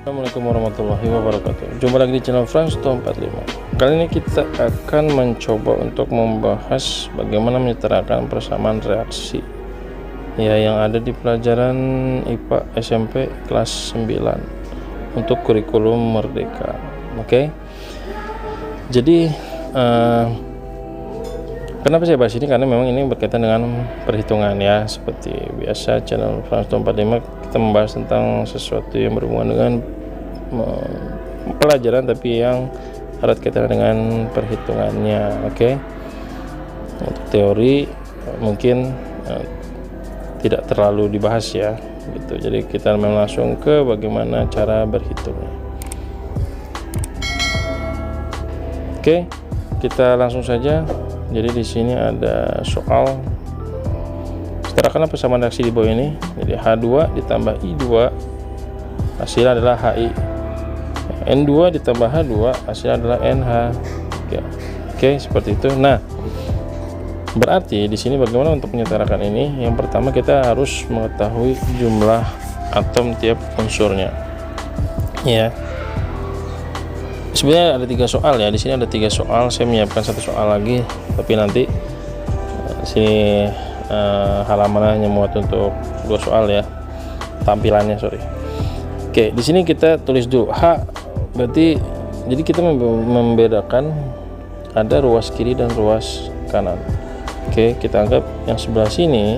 Assalamualaikum warahmatullahi wabarakatuh. Jumpa lagi di channel Fransto45. Kali ini kita akan mencoba untuk membahas bagaimana menyetarakan persamaan reaksi yang ada di pelajaran IPA SMP kelas 9 untuk kurikulum Merdeka. Oke. Jadi kenapa saya bahas ini? Karena memang ini berkaitan dengan perhitungan ya. Seperti biasa channel Fransto45 kita membahas tentang sesuatu yang berhubungan dengan pelajaran tapi yang erat kaitan dengan perhitungannya. Oke. Untuk teori mungkin tidak terlalu dibahas ya gitu. Jadi kita memang langsung ke bagaimana cara berhitungnya. Oke, kita langsung saja. Jadi di sini ada soal setarakanlah persamaan reaksi di bawah ini. Jadi H2 ditambah I2 hasilnya adalah HI. N2 ditambah H2 hasilnya adalah NH. Oke, seperti itu. Nah, berarti di sini bagaimana untuk menyetarakan ini? Yang pertama kita harus mengetahui jumlah atom tiap unsurnya. Ya. Sebenarnya ada 3 soal ya. Di sini ada 3 soal. Saya menyiapkan 1 soal lagi, tapi nanti sini halamannya hanya muat untuk 2 soal ya. Tampilannya, sorry. Oke, di sini kita tulis dulu H. Berarti jadi kita membedakan ada ruas kiri dan ruas kanan. Oke, kita anggap yang sebelah sini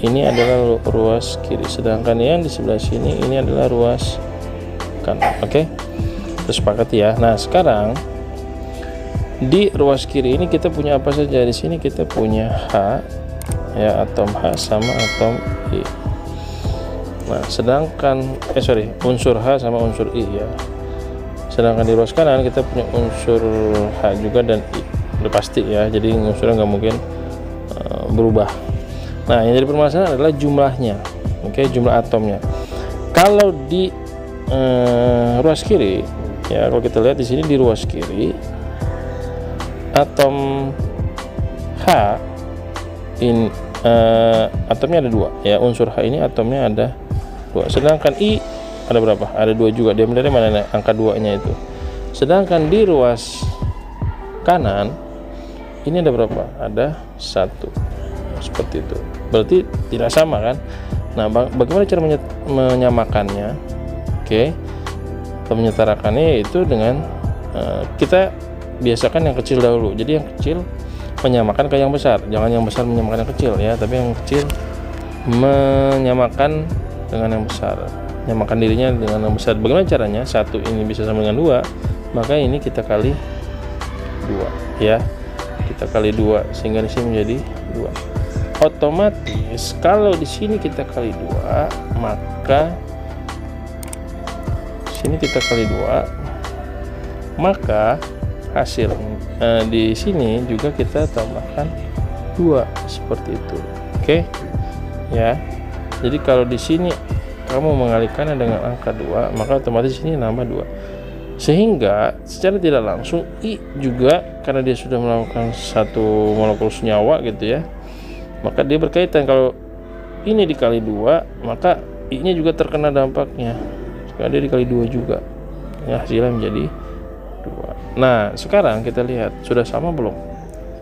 ini adalah ruas kiri, sedangkan yang di sebelah sini ini adalah ruas kanan. Oke, terus sepakati ya. Nah, sekarang di ruas kiri ini kita punya apa saja? Di sini kita punya H ya, atom H sama atom I. Nah, sedangkan unsur H sama unsur I ya. Sedangkan di ruas kanan kita punya unsur H juga dan I. Udah pasti ya, jadi unsurnya nggak mungkin berubah. Nah, yang jadi permasalahan adalah jumlahnya. Oke, jumlah atomnya. Kalau di ruas kiri ya, kalau kita lihat di sini di ruas kiri atom H ini atomnya ada 2 ya, unsur H ini atomnya ada 2. Sedangkan I ada berapa? Ada 2 juga. Diameternya mana angka 2-nya itu. Sedangkan di ruas kanan ini ada berapa? Ada 1. Seperti itu. Berarti tidak sama kan? Nah, bagaimana cara menyamakannya? Oke. Menyetarakannya itu dengan kita biasakan yang kecil dahulu. Jadi yang kecil menyamakan ke yang besar. Jangan yang besar menyamakan yang kecil ya, tapi yang kecil menyamakan dengan yang besar. Menyamakan dirinya dengan yang besar. Bagaimana caranya? 1 ini bisa sama dengan 2, maka ini kita kali 2 ya. Kita kali 2 sehingga di sini menjadi 2. Otomatis kalau di sini kita kali 2, maka sini kita kali 2, maka hasil di sini juga kita tambahkan 2 seperti itu. Oke ya. Jadi kalau di sini kamu mengalihkannya dengan angka 2, maka otomatis ini nambah 2. Sehingga secara tidak langsung I juga, karena dia sudah melakukan satu molekul senyawa gitu ya, maka dia berkaitan. Kalau ini dikali 2, maka I nya juga terkena dampaknya, karena dia dikali 2 juga ya, hasilnya menjadi 2. Nah, sekarang kita lihat sudah sama belum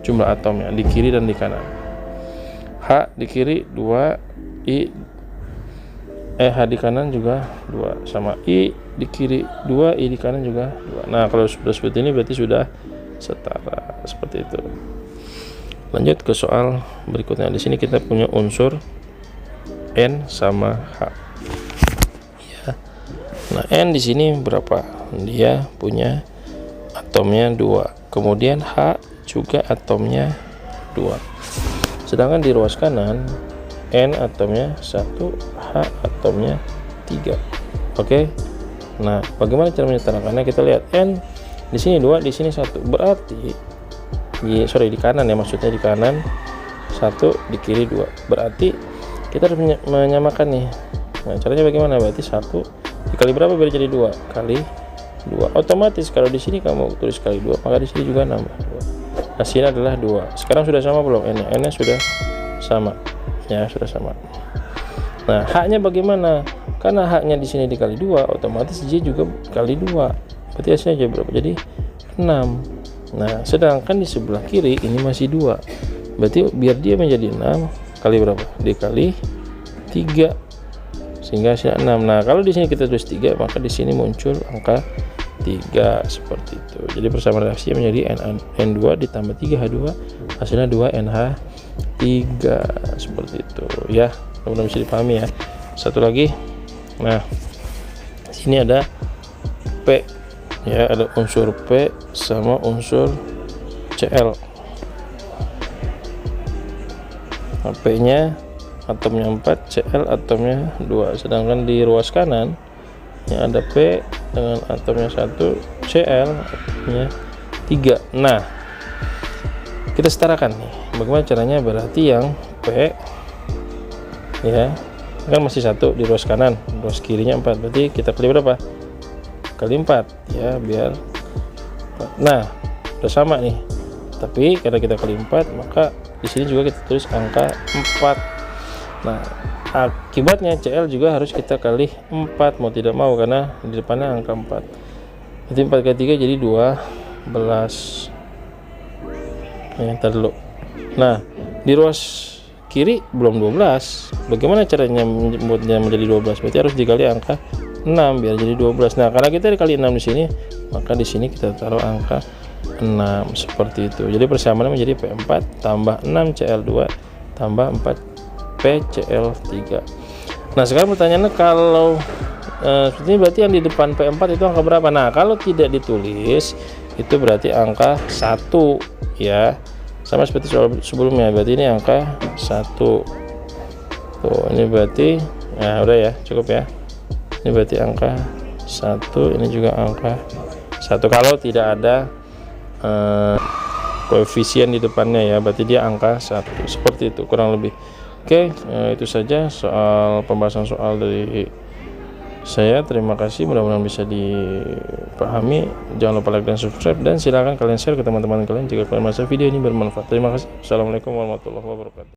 jumlah atomnya di kiri dan di kanan. H di kiri 2, H di kanan juga 2, sama I di kiri 2, I di kanan juga 2. Nah, kalau sudah seperti ini berarti sudah setara, seperti itu. Lanjut ke soal berikutnya. Di sini kita punya unsur N sama H ya. Nah, N di sini berapa? Dia punya atomnya 2, kemudian H juga atomnya 2. Sedangkan di ruas kanan N atomnya 1, H atomnya 3. Oke. Nah, bagaimana cara menyetarakannya? Kita lihat N di sini 2, di sini 1. Berarti di kanan ya, maksudnya di kanan 1, di kiri 2. Berarti kita harus menyamakan nih. Nah, caranya bagaimana? Berarti 1 dikali berapa biar jadi 2? Kali 2. Otomatis kalau di sini kamu tulis kali 2, maka di sini juga nambah 2. Hasilnya adalah 2. Sekarang sudah sama belum N-nya? N-nya sudah sama. Ya, sudah sama. Nah, H-nya bagaimana? karena haknya di sini dikali 2, otomatis J juga kali 2, berarti hasilnya jadi berapa? Jadi 6. Nah sedangkan di sebelah kiri ini masih 2, berarti biar dia menjadi 6 kali berapa? Dikali 3, sehingga hasilnya 6. Nah kalau di sini kita tulis 3, maka di sini muncul angka 3 seperti itu. Jadi persamaan reaksi menjadi N2 ditambah 3H2, hasilnya 2NH3 seperti itu ya. Mudah-mudahan bisa dipahami ya. Satu lagi, nah sini ada P ya, ada unsur P sama unsur Cl. Nah, P nya atomnya 4, Cl atomnya 2, sedangkan di ruas kanan ya ada P dengan atomnya 1, Cl atomnya 3. Nah kita setarakan nih, bagaimana caranya? Berarti yang P ya kan masih 1 di ruas kanan, ruas kirinya 4, berarti kita kali berapa? Kali 4 ya, biar nah udah sama nih, tapi karena kita kali 4 maka di sini juga kita tulis angka 4. Nah akibatnya Cl juga harus kita kali 4 mau tidak mau, karena di depannya angka 4, jadi 4 kali 3 jadi 12 ya, ntar dulu. Nah di ruas kiri belum 12, bagaimana caranya membuatnya menjadi 12? Berarti harus dikali angka 6 biar jadi 12. Nah karena kita dikali 6 di sini, maka di sini kita taruh angka 6 seperti itu. Jadi persamaannya menjadi P4 tambah 6Cl2 tambah 4PCl3. Nah sekarang pertanyaannya, kalau seperti ini berarti yang di depan P4 itu angka berapa? Nah kalau tidak ditulis itu berarti angka 1 ya, sama seperti soal sebelumnya. Berarti ini angka 1 tuh, ini berarti nah udah ya, cukup ya. Ini berarti angka 1, ini juga angka 1 kalau tidak ada koefisien di depannya ya, berarti dia angka 1 seperti itu kurang lebih. Oke, itu saja soal pembahasan soal dari saya. Terima kasih, mudah-mudahan bisa dipahami. Jangan lupa like dan subscribe, dan silakan kalian share ke teman-teman kalian jika kalian merasa video ini bermanfaat. Terima kasih. Assalamualaikum warahmatullahi wabarakatuh.